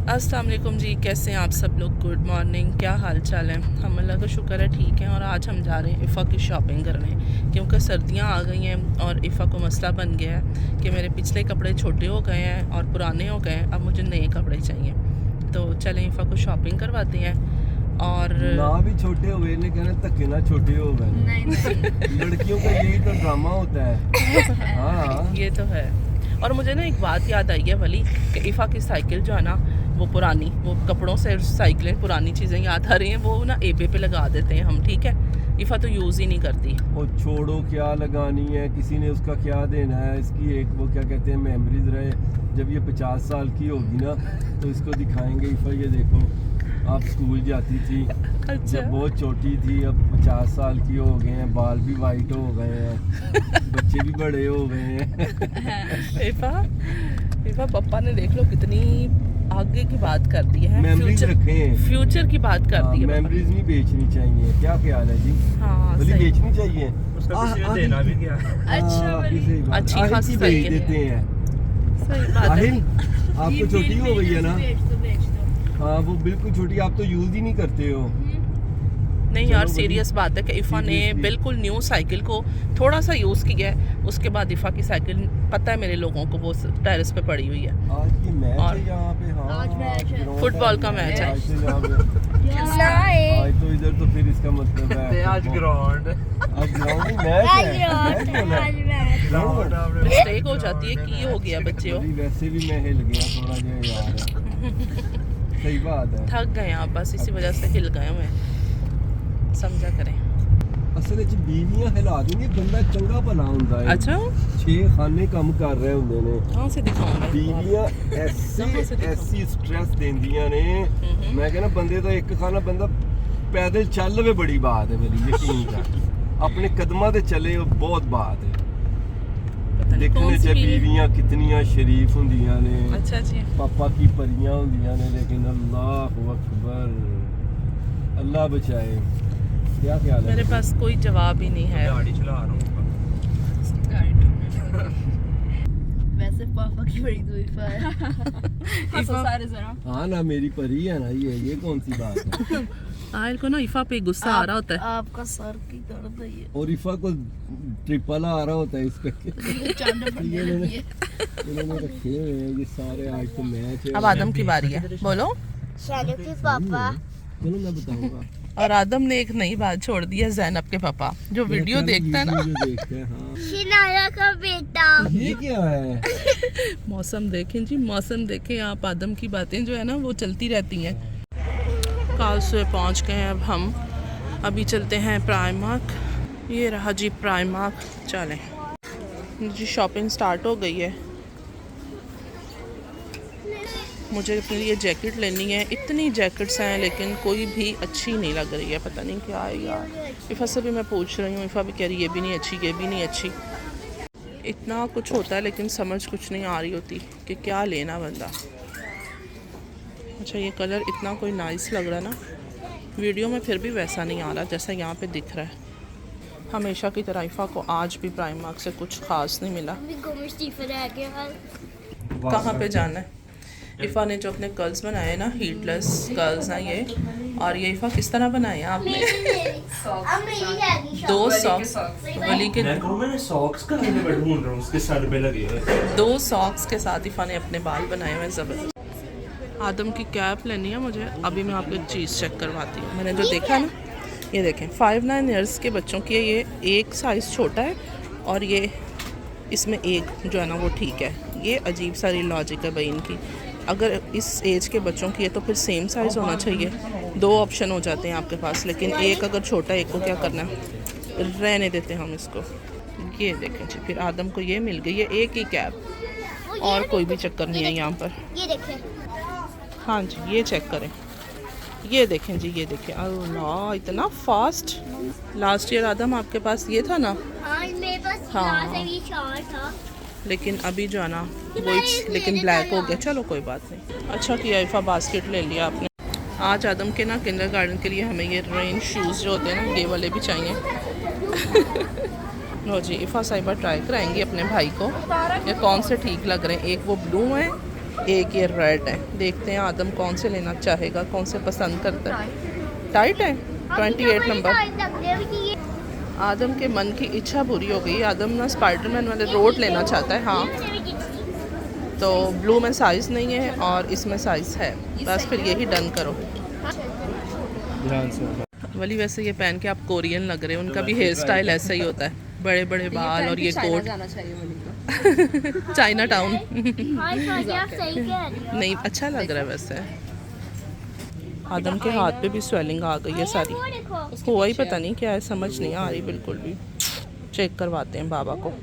अस्सलाम वालेकुम जी, कैसे हैं आप सब लोग। गुड मॉर्निंग, क्या हाल चाल है। हम अल्लाह का शुक्र है ठीक है। और आज हम जा रहे हैं इफ़ा की शॉपिंग करने, क्योंकि सर्दियां आ गई हैं और इफ़ा को मसला बन गया है कि मेरे पिछले कपड़े छोटे हो गए हैं और पुराने हो गए हैं, अब मुझे नए कपड़े चाहिए। तो चलें इफ़ा को शॉपिंग करवाते हैं। और ना भी छोटे हुए ने कहना धक्के ना छोटे हो गए। नहीं लड़कियों का यही तो ड्रामा होता है। हाँ ये तो है। और मुझे ना एक बात याद आई है वली कि इफ़ा की साइकिल जो है ना, वो पुरानी, वो कपड़ों से साइकिलें पुरानी चीज़ें याद आ रही हैं, वो ना एबे पे लगा देते हैं हम, ठीक है। इफ़ा तो यूज़ ही नहीं करती। वो छोड़ो, क्या लगानी है, किसी ने उसका क्या देना है। इसकी एक वो क्या कहते हैं मेमोरीज रहे। जब ये 50 साल की होगी ना तो इसको दिखाएंगे इफ़ा ये देखो आप स्कूल जाती थी अच्छा। जब बहुत छोटी थी, अब 50 साल की हो गए हैं, बाल भी वाइट हो गए हैं, बच्चे भी बड़े हो गए हैं। इफ़ा पापा ने देख लो कितनी आगे की बात कर दी है। मेमोरीज रखे हैं, फ्यूचर की बात कर दी है। मेमोरीज नहीं बेचनी चाहिए। क्या ख्याल है जी? हाँ बोली सही। बेचनी चाहिए। उसका किसी ने देना भी क्या। अच्छी खासी बेच सही है। देते हैं। सही बात है। आहिल आपको छोटी हो गई है ना? हाँ वो बिल्कुल छोटी, आप तो यूज ही नहीं करते हो। नहीं चलो यार, बड़ी सीरियस बात है कि इफ़ा ने seriously। बिल्कुल न्यू साइकिल को थोड़ा सा यूज़ किया है। उसके बाद इफ़ा की साइकिल पता है मेरे लोगों को, वो टेरेस पे पड़ी हुई है। आज की मैच और है यहाँ पे। हाँ आज मैच है। ग्राउंड फुटबॉल का मैच है। आज तो यहाँ पे- आज तो इधर तो फिर इसका मतलब है आज ग्राउंड आज ग्राउंड में मैच है। मैच बोला है। ग्राउंड मिस्टेक हो जाती है, की हो गया बच्चे हो। बोली वैसे भी मैं हिल गया थोड़ा जो यार। सही बात है। थक गए आप, बस इसी वजह से हिल गए हुए, समझा करें। असल ਵਿੱਚ बीवियां हिला देंगे, बंदा चंगा भला ਹੁੰਦਾ है। अच्छा, 6 खाने काम कर रहे ਹੁੰਦੇ ਨੇ। कहाँ से दिखाऊंगा? बीवियां ऐसी स्ट्रेस देंदियां ने। मैं कहना बंदे तो एक खाना बंदा पैदल चल लवे बड़ी बात है मेरी, यकीन कर। अपने कदमां ते चले वो बहुत बात है। पता नहीं देखने कौन सी च बीवी? बीवियां कितनियां शरीफ ਹੁੰਦੀਆਂ ਨੇ। अच्छा जी। पापा की परियां ਹੁੰਦੀਆਂ ने, लेकिन अल्लाह अकबर, अल्लाह बचाए। क्या ख्याल है? मेरे पास कोई जवाब ही नहीं है। गाड़ी चला रहा हूँ। वैसे पापा की बड़ी दूर है। हंसो सारे जरा। हाँ ना, मेरी परी है ना ये कौन सी बात है। आयल को ना इफ़ा पे गुस्सा आ रहा होता है। आपका सर की दर्द है ये। और इफ़ा को ट्रिपल आ रहा होता है इस पे। चांद पड़ने लगी है। इन्होंने रखे हुए हैं ये सारे। आज तो मैच है। अब आदम की बारी है, बोलो। शालू के पापा। चलो मैं बताऊंगा। और आदम ने एक नई बात छोड़ दी है, जैनब के पापा जो वीडियो देखता है ना। वीडियो देखते हैं, हाँ। शिनाया का बेटा। ये क्या है? मौसम देखें जी, मौसम देखें आप। आदम की बातें जो है ना वो चलती रहती हैं। काल से पहुंच गए हैं अब हम। अभी चलते हैं प्राइमार्क। ये रहा जी प्राइमार्क, चलें जी। शॉपिंग स्टार्ट हो गई है। मुझे अपने लिए जैकेट लेनी है। इतनी जैकेट्स हैं लेकिन कोई भी अच्छी नहीं लग रही है, पता नहीं क्या है यार। इफ़ा से भी मैं पूछ रही हूँ, इफ़ा भी कह रही ये भी नहीं अच्छी, ये भी नहीं अच्छी। इतना कुछ होता है लेकिन समझ कुछ नहीं आ रही होती कि क्या लेना बंदा। अच्छा ये कलर इतना कोई नाइस लग रहा है ना, वीडियो में फिर भी वैसा नहीं आ रहा जैसा यहाँ पे दिख रहा है। हमेशा की तरह इफ़ा को आज भी प्राइमार्क से कुछ ख़ास नहीं मिला। कहाँ पे जाना है? इफ़ा ने जो अपने कर्ल्स बनाए हैं ना, हीटलेस कर्ल्स हैं ये। और ये इफ़ा किस तरह बनाए हैं आपने? दो सॉक्स वली के, मैंने सॉक्स का मैं ढूंढ रहा हूँ, उसके सर पे लगे हुए। 2 सॉक्स के साथ इफ़ा ने अपने बाल बनाए हुए हैं ज़बरदस्त। आदम की कैप लेनी है मुझे। अभी मैं आपको एक चीज़ चेक करवाती हूँ। मैंने जो देखा ना, ये देखें 5-9 ईयर्स के बच्चों की है। ये एक साइज़ छोटा है और ये इसमें एक जो है ना वो ठीक है। ये अजीब सारी लॉजिक है भाई इनकी। अगर इस एज के बच्चों की है तो फिर सेम साइज़ होना चाहिए। 2 ऑप्शन हो जाते हैं आपके पास, लेकिन एक अगर छोटा है, एक को क्या करना है, रहने देते हैं हम इसको। ये देखें जी, फिर आदम को ये मिल गई है एक ही कैप, और कोई भी चक्कर नहीं है यहाँ पर। ये देखें। हाँ जी ये चेक करें, ये देखें जी, ये देखें। अल्लाह इतना फास्ट। लास्ट ईयर आदम आपके पास ये था ना? हाँ मेरे पास हाँ। ये शॉर्ट था। लेकिन अभी जो है ना वो लेकिन ब्लैक हो गया। चलो कोई बात नहीं, अच्छा किया इफ़ा बास्केट ले लिया आपने। आज आदम के ना किंडरगार्टन के लिए हमें ये रेन शूज़ जो होते हैं ना, ये वाले भी चाहिए। लो जी, इफ़ा साहिबा ट्राई कराएंगी अपने भाई को ये कौन से ठीक लग रहे हैं। एक वो ब्लू है एक ये रेड है। देखते हैं आदम कौन से लेना चाहेगा, कौन से पसंद करता है। टाइट है 28 नंबर। आदम के मन की इच्छा पूरी हो गई। आदम ना स्पाइडरमैन वाले रोड लेना चाहता है। हाँ, तो ब्लू में साइज़ नहीं है और इसमें साइज़ है, बस फिर यही डन करो। ध्यान से वली वैसे ये पहन के आप कोरियन लग रहे हैं, उनका भी हेयर स्टाइल ऐसा ही होता है, बड़े बड़े बाल और ये कोट। जाना चाहिए वली को। चाइना टाउन आप सही कह रही हो। नहीं, अच्छा लग रहा है वैसे। आदम के हाथ पे भी स्वेलिंग आ गई है सारी। वो देखो हुआ ही पता नहीं क्या है, समझ नहीं आ रही बिल्कुल भी। चेक करवाते हैं बाबा को।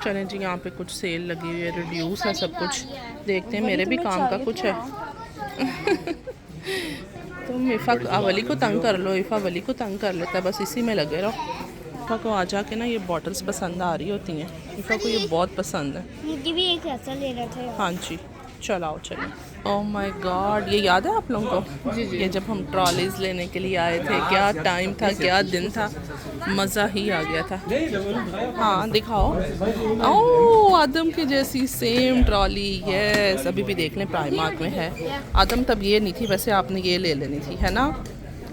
चलें जी, यहाँ पे कुछ सेल लगी हुई है, रिड्यूस है सब कुछ। देखते हैं, मेरे भी काम का कुछ है। तुम इफ़ा वली को तंग कर लो, इफ़ा वली को तंग कर लेता है, बस इसी में लगे रहो। इफ़ा को आ जाके ना ये बॉटल्स पसंद आ रही होती हैं, इफ़ा को ये बहुत पसंद है। मुझे भी एक ऐसा लेना था। हाँ जी, चलाओ चलो। ओह माय गॉड, ये याद है आप लोगों को? ये जब हम ट्रॉलीज लेने के लिए आए थे, क्या टाइम था, क्या दिन था, मज़ा ही आ गया था। हाँ दिखाओ। ओह, आदम की जैसी सेम ट्रॉली, यस। अभी भी देख लें, प्राइमार्क में है। आदम तब ये नहीं थी, वैसे आपने ये ले लेनी थी, है ना?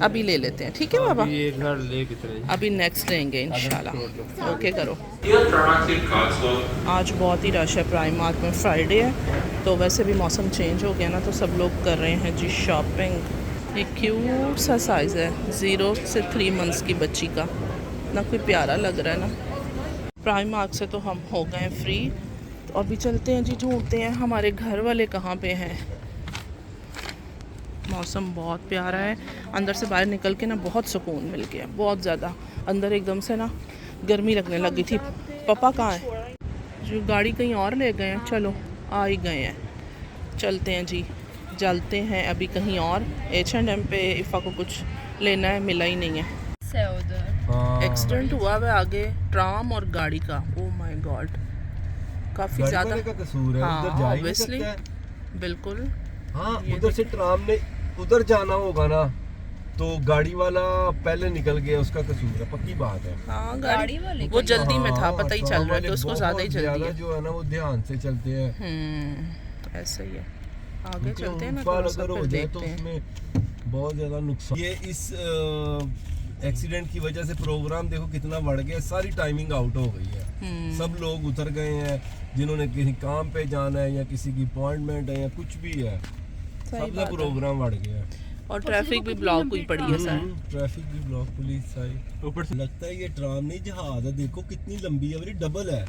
अभी ले लेते हैं, ठीक है बाबा? ये घर ले कितने अभी नेक्स्ट लेंगे इंशाल्लाह। ओके करो। आज बहुत ही रश है प्राइमार्क में, फ्राइडे है तो वैसे भी मौसम चेंज हो गया ना, तो सब लोग कर रहे हैं जी शॉपिंग। एक क्यूट सा साइज़ है 0 से 3 मंथ्स की बच्ची का, ना कोई प्यारा लग रहा है ना। प्राइमार्क से तो हम हो गए फ्री, तो अभी चलते हैं जी, ढूंढते हैं हमारे घर वाले कहाँ पे हैं। मौसम बहुत प्यारा है, अंदर से बाहर निकल के ना बहुत सुकून मिल गया, बहुत ज़्यादा। अंदर एकदम से ना गर्मी लगने लगी थी। पापा कहाँ हैं? जो गाड़ी कहीं और ले गए हैं, चलो आ ही गए हैं, चलते हैं जी, चलते हैं अभी कहीं और। H&M पे इफ़ा को कुछ लेना है, मिला ही नहीं है। से उधर एक्सीडेंट हुआ है आगे ट्राम और गाड़ी का। ओ माय गॉड, काफ़ी गाड़ी ज़्यादा। वाले का कसूर है, हाँ उधर जा ही नहीं ऑब्वियसली, सकता है। बिल्कुल। हाँ, ये उधर से ट्राम ने उधर जाना होगा ना, तो गाड़ी वाला पहले निकल गया, उसका कसूर है, पक्की बात है। हाँ, गाड़ी वाले वो जल्दी में था, हाँ, पता ही ट्राम चल रहा है वाले कि उसको बहुत ज़्यादा ही जल्दी ज़्यादा है। जो है ना, वो ध्यान से चलते हैं। ऐसा ही है। आगे चलते हैं ना, ऊपर थोड़ा सा अगर फिर हो जाए तो देखते हैं। उसमें बहुत ज़्यादा नुकसान। ये इस एक्सीडेंट की वजह से प्रोग्राम देखो कितना बढ़ गया, सारी टाइमिंग आउट हो गई है। सब लोग उतर गए हैं, जिन्होंने कहीं काम पे जाना है या किसी की अपॉइंटमेंट है या कुछ भी है, सबका प्रोग्राम बढ़ गया है। और ट्रैफिक भी ब्लॉक हुई पड़ी है सर। ट्रैफिक भी ब्लॉक, पुलिस सारी ऊपर से। लगता है ये ट्राम नहीं, जहाज है, देखो कितनी लंबी है, मेरी डबल है।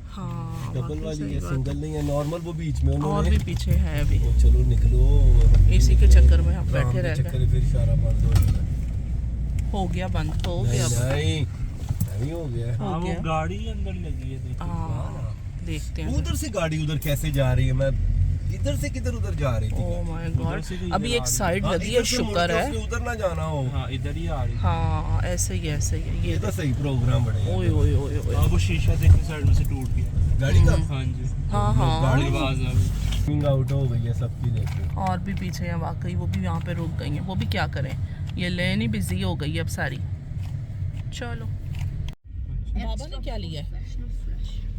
हाँ, डबल वाकई वाली सही है, बात सिंगल नहीं है, नॉर्मल वो बीच में है। और उन्होंने। भी पीछे है अभी, ओ, चलो निकलो, इसी के चक्कर में हम ट्राम बैठे के रह चक्कर गए। में फिर इशारा बंद हो गया। हो गया बंद, हो गया बंद। नहीं नहीं हो गया। हो हाँ, वो गया। गाड़ी अंदर लगी है देखो। हाँ, देखते हैं। उधर से गाड़ी उधर कैसे जा रही है? मैं इधर से किधर उधर जा रही थी। ओह माय उधर से गॉड, तो अभी इधर एक आ रही साइड हाँ, लगी इधर है, से मुड़ शुक्र के है। उसने उधर ना जाना हो। हाँ, इधर ही आ रही। हाँ, ऐसे ही है, ऐसे ही है। ये तो सही प्रोग्राम बढ़ेगा। ओए ओए ओए ओए। हाँ, वो शीशा देखो साइड में से टूट गया। गाड़ी का हाँ जी, हाँ हाँ, गाड़ी आवाज आ गई। आउट हो गई है सबकी, देखो। और भी पीछे हैं वाकई, वो भी यहाँ पे रुक गई हैं। वो भी क्या करें, ये लेन ही बिजी हो गई है अब सारी। चलो, बाबा ने क्या लिया है?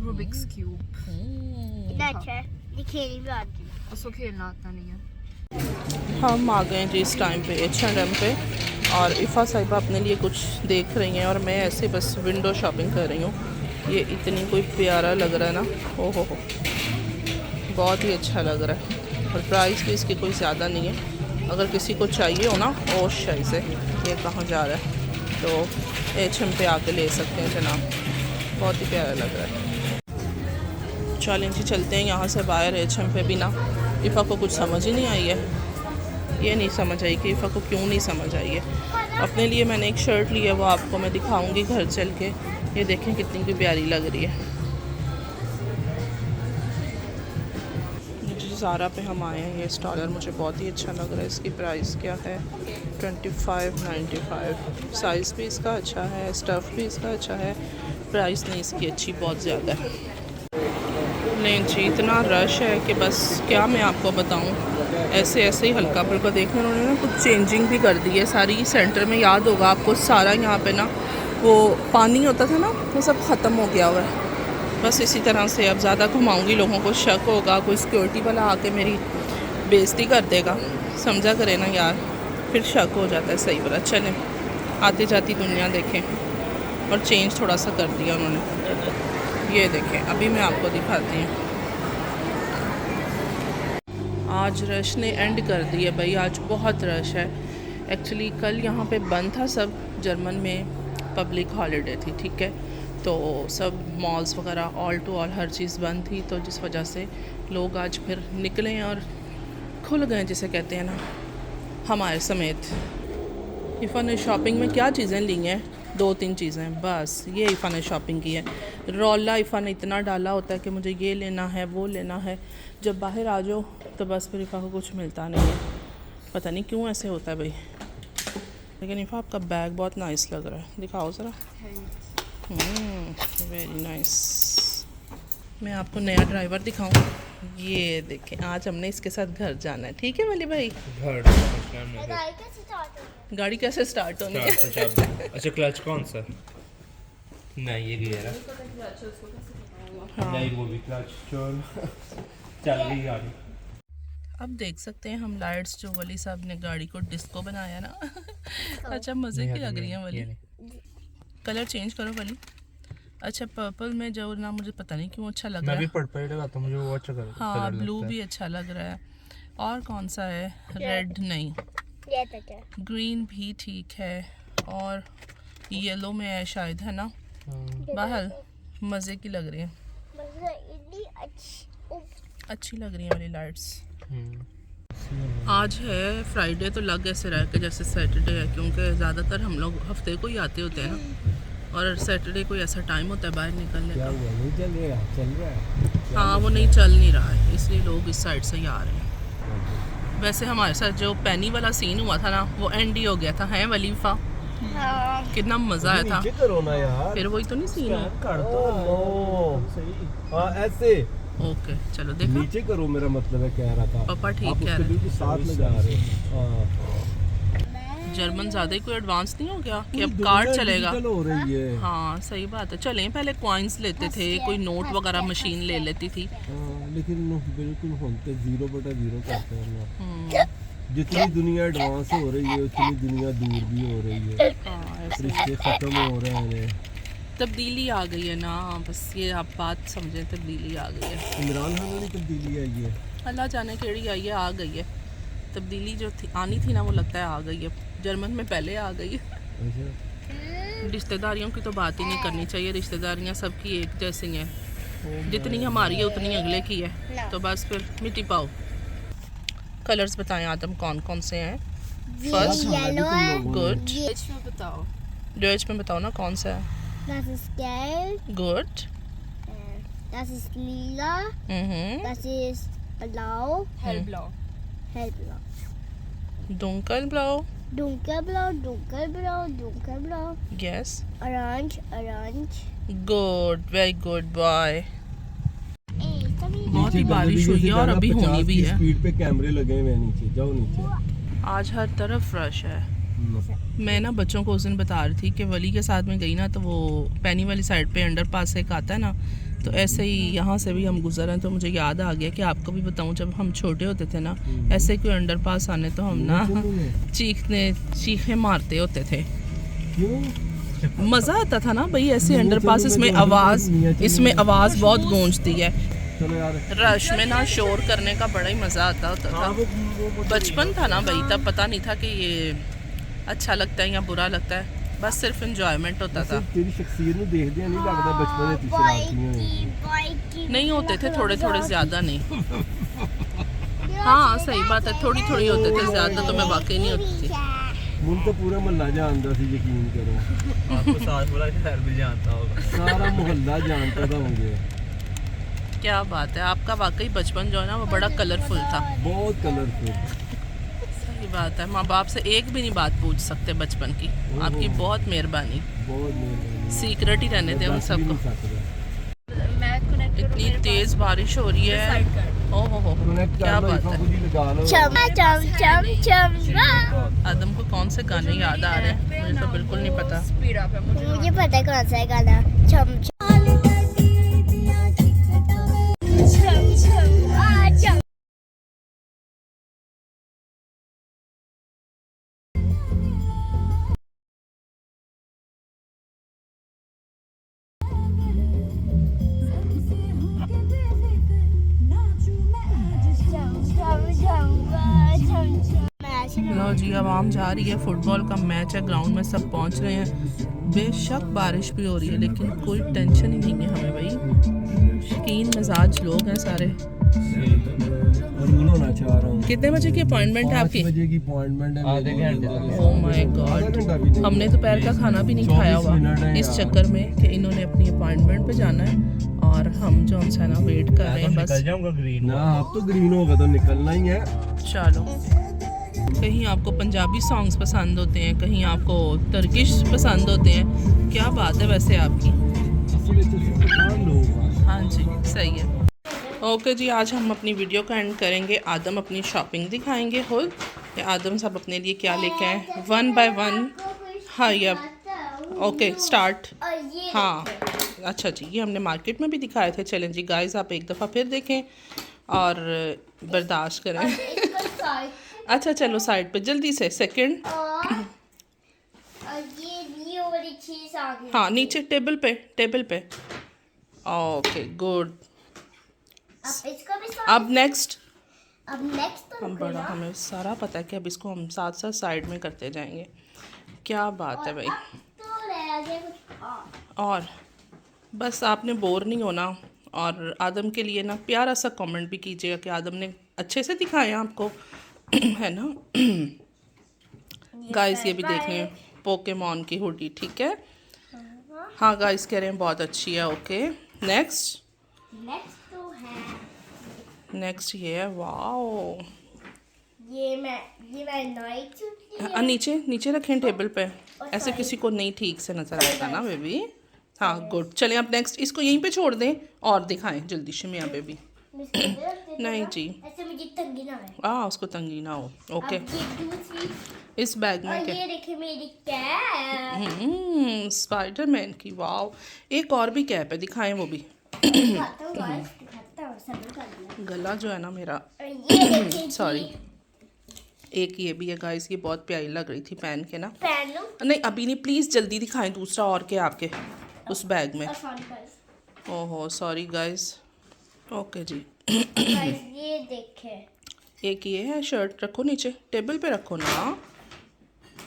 Rubik's cube. कितना अच्छा है, ये खेलने भी आती है। उसको खेलना आता नहीं है। हम आ गए जी इस टाइम पे H&M पे, और इफ़ा साहिबा अपने लिए कुछ देख रही हैं और मैं ऐसे बस विंडो शॉपिंग कर रही हूँ। ये इतनी कोई प्यारा लग रहा है ना, ओ हो, बहुत ही अच्छा लग रहा है। और प्राइस भी इसकी कोई ज़्यादा नहीं है। अगर किसी को चाहिए हो ना ओश शाही से, ये कहाँ जा रहा है, तो H&M पे आके ले सकते हैं जनाब, बहुत ही प्यारा लग रहा है। चलें जी, चलते हैं यहाँ से बाहर। H&M पे भी ना इफ़ा को कुछ समझ ही नहीं आई है। ये नहीं समझ आई कि इफ़ा को क्यों नहीं समझ आई है। अपने लिए मैंने एक शर्ट ली है, वो आपको मैं दिखाऊंगी घर चल के। ये देखें कितनी की प्यारी लग रही है। जी ज़ारा पे हम आए हैं, ये स्टॉलर मुझे बहुत ही अच्छा लग रहा है। इसकी प्राइस क्या है? 25.95। साइज़ भी इसका अच्छा है, स्टफ़ भी इसका अच्छा है, प्राइस नहीं इसकी अच्छी बहुत ज़्यादा है। नहीं जी, इतना रश है कि बस क्या मैं आपको बताऊं। ऐसे ऐसे ही हल्का फुल्का देखने उन्होंने ना कुछ चेंजिंग भी कर दी है सारी। सेंटर में याद होगा आपको, सारा यहाँ पे ना वो पानी होता था ना, वो सब ख़त्म हो गया हुआ है। बस इसी तरह से अब ज़्यादा घुमाऊंगी, लोगों को शक होगा, कोई सिक्योरिटी वाला आके मेरी बेइज्जती कर देगा, समझा करे ना यार, फिर शक हो जाता है। सही बोला। चलें आती जाती दुनिया देखें। और चेंज थोड़ा सा कर दिया उन्होंने, ये देखें। अभी मैं आपको दिखाती हूँ। आज रश ने एंड कर दी है भाई, आज बहुत रश है। एक्चुअली कल यहाँ पे बंद था सब, जर्मन में पब्लिक हॉलीडे थी, ठीक है, तो सब मॉल्स वगैरह ऑल टू ऑल हर चीज़ बंद थी, तो जिस वजह से लोग आज फिर निकले और खुल गए, जिसे कहते हैं ना, हमारे समेत। इफ़ा ने शॉपिंग में क्या चीज़ें ली हैं? 2-3 चीज़ें बस, ये इफ़ा ने शॉपिंग की है। रौला इफ़ा ने इतना डाला होता है कि मुझे ये लेना है, वो लेना है, जब बाहर आ जाओ तो बस फिर इफ़ा को कुछ मिलता नहीं है, पता नहीं क्यों ऐसे होता है भाई। लेकिन इफ़ा आपका बैग बहुत नाइस लग रहा है, दिखाओ ज़रा। Very nice. मैं आपको नया ड्राइवर दिखाऊं, ये देखें। आज हमने इसके साथ घर जाना है, ठीक है वली भाई? गाड़ी कैसे स्टार्ट होनी है? अच्छा क्लच कौन सा? नहीं ये गियर है। हाँ। नहीं वो भी क्लच चल रही गाड़ी। अब देख सकते हैं हम लाइट्स, जो वली साहब ने गाड़ी को डिस्को बनाया ना। अच्छा मज़े की लग रही है वली। कलर चेंज करो वली। अच्छा पर्पल में जो ना, मुझे पता नहीं क्यों अच्छा लग रहा है। मैं भी पर्पल लगाता हूँ, मुझे वो अच्छा कलर हाँ ब्लू भी अच्छा लग रहा है। और कौन सा है? रेड नहीं, ग्रीन भी ठीक है, और येलो में है शायद, है ना? बाहर मज़े की लग रही है, अच्छी लग रही है वाली लाइट्स। आज है फ्राइडे, तो लग ऐसे रहा है कि जैसे सैटरडे है, क्योंकि ज़्यादातर हम लोग हफ्ते को ही आते होते हैं ना, और सैटरडे कोई ऐसा टाइम होता है बाहर निकलने का। नहीं चल रहा है। हाँ वो नहीं चल नहीं रहा है, इसलिए लोग इस साइड से ही आ रहे हैं। वैसे हमारे साथ जो पैनी वाला सीन हुआ था ना, वो एंड ही हो गया था, है वलीफा? कितना मज़ा आया था। करो ना यार, फिर वही तो नहीं सीन है। कर हाँ ऐसे ओके चलो देखो, नीचे करो, मेरा मतलब है कह रहा था। पापा ठीक आप कह उसके रहे हैं। बिल्कुल साथ में जा रहे हो। जर्मन ज़्यादा ही कोई एडवांस नहीं हो गया कि अब कार्ड चलेगा? डिजिटल हो रही है। हाँ सही बात है। चलें पहले कॉइन्स लेते थे, कोई नोट वगैरह मशीन ले लेती थी। लेकिन बिल्कुल होते 0/0 करते हैं ना। जितनी दुनिया एडवांस हो रही है उतनी दुनिया दूर भी हो रही है, रिश्ते खत्म हो रहे हैं। तब्दीली आ गई है ना, बस ये आप बात समझें, तब्दीली आ गई है। इमरान खान में तब्दीली आई है, अल्लाह जाने केड़ी आई है, आ गई है तब्दीली। जो थी आनी थी ना, वो लगता है आ गई है। जर्मन में पहले आ गई है। अच्छा रिश्तेदारियों की तो बात ही नहीं करनी चाहिए, रिश्तेदारियाँ सबकी एक जैसी हैं, जितनी हमारी है उतनी अगले की है, तो बस फिर मिट्टी पाओ। कलर्स बताएं आदम, कौन कौन से हैं? फर्स्ट गुड, बताओ। डच में बताओ ना कौन सा है? Das ist gelb, good, das ist lila, das ist blau, Hellblau. hellblau, dunkel blau, dunkelblau, dunkelblau, dunkelblau, yes, orange, orange. Good, very good boy. Ey, बहुत ही बारिश हुई है और अभी होनी भी है। स्पीड पे कैमरे लगे हुए हैं नीचे, जाओ नीचे। आज हर तरफ रश है। मैं ना बच्चों को उस दिन बता रही थी कि वली के साथ में गई ना, तो वो पैनी वाली साइड पे अंडर पास एक आता है ना, तो ऐसे ही यहाँ से भी हम गुजर हैं, तो मुझे याद आ गया कि आपको भी बताऊँ, जब हम छोटे होते थे ना, ऐसे कोई अंडर पास आने तो हम ना चीखे मारते होते थे। क्यों? मज़ा आता था ना भाई ऐसे अंडर पास, इसमें आवाज़ बहुत गूंजती है। चलो यार, रश में ना शोर करने का बड़ा ही मज़ा आता होता था। बचपन था ना भाई, तब पता नहीं था कि ये अच्छा लगता है या बुरा लगता है, बस सिर्फ एंजॉयमेंट होता था। तेरी शख्सियत ਨੂੰ ਦੇਖਦੇ ਨਹੀਂ ਲੱਗਦਾ बचपन में पीछे रात नहीं होते थे, थोड़े थोड़े ज़्यादा नहीं। हाँ सही बात है, थोड़ी थोड़ी होते थे, ज़्यादा तो मैं वाकई नहीं होती थी। मुझे तो पूरा मोहल्ला जानता थी, यकीन करो। आपको साथ बोला कि सर भी जानता होगा। सारा मोहल्ला जानता था मुझे। क्या बात है, आपका वाकई बचपन जो है ना वो बड़ा कलरफुल था। बहुत कलरफुल। सही बात है, माँ बाप से एक भी नहीं बात पूछ सकते बचपन की। आपकी बहुत मेहरबानी, बहुत मेहरबानी। सीक्रेट ही रहने दें उन सबको। मैं कनेक्ट इतनी तेज बारिश हो रही है, ओहो क्या बात है। chum chum chum chum. आदम को कौन से गाने याद आ रहे हैं, मुझे तो बिल्कुल नहीं पता। स्पीड अप है मुझे। मुझे पता है कौन सा है गाना. chum chum. लो जी, अब आम जा रही है, फुटबॉल का मैच है, ग्राउंड में सब पहुंच रहे हैं। बेशक बारिश भी हो रही है लेकिन कोई टेंशन ही नहीं है हमें भाई, शकीन मिजाज लोग हैं सारे। और होना चाह रहा हूँ। कितने बजे की अपॉइंटमेंट है आपकी? 5 बजे की अपॉइंटमेंट है। आधे घंटे। ओह माय गॉड, हमने दोपहर का खाना भी नहीं खाया हुआ इस चक्कर में कि इन्होंने अपनी अपॉइंटमेंट पे जाना है और हम जो है ना वेट कर रहे हैं बस। निकल जाऊंगा ग्रीन ना अब तो ग्रीन होगा तो निकलना ही है। चलो, कहीं आपको पंजाबी सॉन्ग्स पसंद होते हैं, कहीं आपको तुर्किश पसंद होते हैं, क्या बात है वैसे आपकी। हाँ जी, सही है। ओके जी, आज हम अपनी वीडियो का एंड करेंगे। आदम अपनी शॉपिंग दिखाएंगे खुद। ये आदम सब अपने लिए क्या लेके आए, 1 बाय 1। हाँ ये ओके स्टार्ट। हाँ अच्छा जी, ये हमने मार्केट में भी दिखाए थे। चलें जी गाइस, आप एक दफ़ा फिर देखें और बर्दाश्त करें। अच्छा चलो साइड पे जल्दी से सेकंड। ये वाली चीज आ गई। हाँ नीचे टेबल पे। Okay good. अब इसको भी अब नेक्स्ट तो हम बड़ा, हमें सारा पता है कि अब इसको हम साथ साथ साइड में करते जाएंगे। क्या बात है भाई। तो रह गया कुछ और बस आपने बोर नहीं होना, और आदम के लिए ना प्यारा सा कमेंट भी कीजिएगा कि आदम ने अच्छे से दिखाया आपको है ना गाइस। ये भी देख रहे हैं पोकेमॉन की हुडी, ठीक है। हाँ गाइस कह रहे हैं बहुत अच्छी है। ओके नेक्स्ट तो है नेक्स्ट ये है, वाओ। ये मैं नाइट सूट नीचे रखें टेबल पे, ऐसे किसी को नहीं ठीक से नजर आएगा ना बेबी। हाँ गुड, चलें अब नेक्स्ट इसको यहीं पे छोड़ दें और दिखाएं जल्दी शिमिया बेबी। नहीं जी, ऐसे मुझे तंगी ना है। उसको तंगी ना हो। ओके अब ये दूसरी, इस बैग में और क्या, ये देखिए मेरी कैप। स्पाइडरमैन की, वाओ। एक और भी कैप है, दिखाएं वो भी। दिखाता हूँ guys, दिखाता हूँ, सब्र कर लिया। गला जो है ना मेरा, और ये देखिए सॉरी। एक ये भी है गाइस, ये बहुत प्यारी लग रही थी पहन के ना। पहन लो। नहीं अभी नहीं, प्लीज़ जल्दी दिखाएं दूसरा और क्या आपके उस बैग में। और सॉरी guys, ओहो सॉरी गाइस। ओके जी guys ये देखे। एक ये है शर्ट, रखो नीचे टेबल पे रखो ना।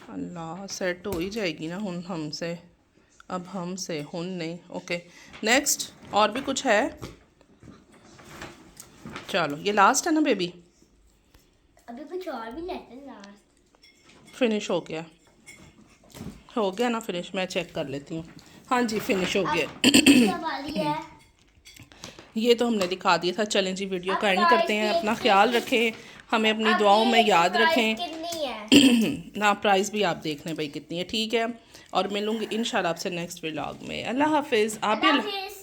अल्लाह सेट हो ही जाएगी ना हुन हमसे, अब हमसे हुन नहीं। ओके नेक्स्ट, और भी कुछ है? चलो ये लास्ट है ना बेबी, अभी कुछ और भी लेते हैं लास्ट। फिनिश हो गया ना फिनिश, मैं चेक कर लेती हूँ। हाँ जी फिनिश हो गया। वाली है। ये तो हमने दिखा दिया था। चलें जी वीडियो का एंड करते हैं। अपना ख्याल रखें, हमें अपनी दुआओं में याद रखें। कितनी है ना प्राइस भी आप देख लें भाई कितनी है, ठीक है। और मिलूंगी इंशाल्लाह आपसे नेक्स्ट व्लॉग में। अल्लाह हाफिज़। आप भी हाफिज़।